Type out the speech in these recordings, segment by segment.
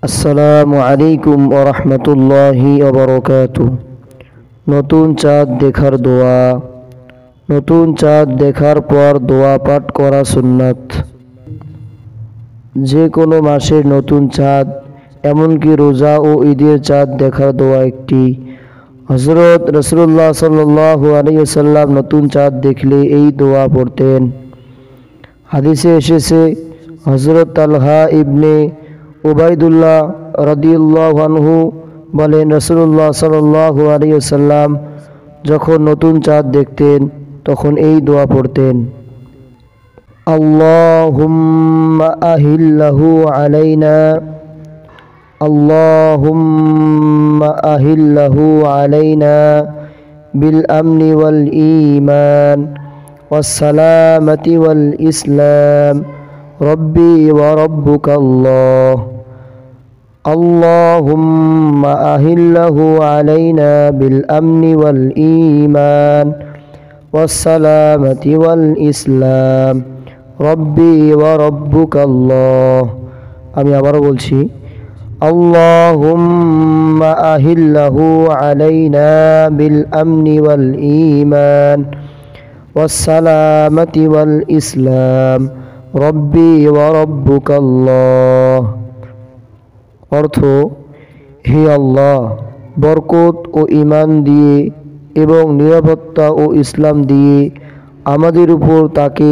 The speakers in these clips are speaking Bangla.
আসসালামু আলাইকুম ওয়া রাহমাতুল্লাহি ওয়া বারাকাতুহু। নতুন চাঁদ দেখার দোয়া। নতুন চাঁদ দেখার পর দোয়া পাঠ করা সুন্নাত। যে কোনো মাসের নতুন চাঁদ, এমনকি রোজা ও ঈদের চাঁদ দেখার দোয়া একটি। হযরত রাসূলুল্লাহ সাল্লাল্লাহু আলাইহি ওয়াসাল্লাম নতুন চাঁদ দেখলে এই দোয়া পড়তেন। হাদিসে এসেছে, হযরত তালহা ইবনে উবাইদুল্লাহ রাদিয়াল্লাহু আনহু বলেন, রাসূলুল্লাহ সাল্লাল্লাহু আলাইহি ওয়াসাল্লাম যখন নতুন চাঁদ দেখতেন তখন এই দোয়া পড়তেন, আল্লাহুম্মা আহিল্লাহু আলাইনা, আল্লাহুম্মা আহিল্লাহু আলাইনা বিল আমনি ওয়াল ঈমান ওয়াস সালামাতি ওয়াল ইসলাম রব্বি ওয়া রব্বুকাল্লাহ। আল্লাহুম্মা আহিল্লাহু আলাইনা বিল আমনি ওয়াল ঈমান ওয়াস সালামাতি ওয়াল ইসলাম রব্বি ওয়া রব্বুকাল্লাহ। আমি আবারও বলছি, আল্লাহুম্মা আহিল্লাহু আলাইনা বিল আমনি ওয়াল ঈমান ওয়াস সালামাতি ওয়াল ইসলাম রব্বি ওয়া রব্বুকাল্লাহ। অর্থ, হে আল্লাহ, বরকত ও ঈমান দিয়ে এবং নিরাপত্তা ও ইসলাম দিয়ে আমাদের উপর তাকে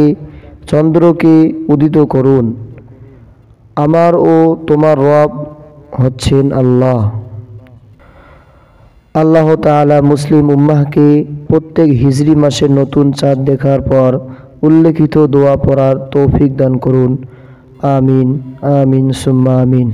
চন্দ্রকে উদিত করুন। আমার ও তোমার রব হচ্ছেন আল্লাহ। আল্লাহ তাআলা মুসলিম উম্মাহকে প্রত্যেক হিজরি মাসের নতুন চাঁদ দেখার পর উল্লেখিত দোয়া পড়ার তৌফিক দান করুন। আমিন আমিন সুম্মা আমিন।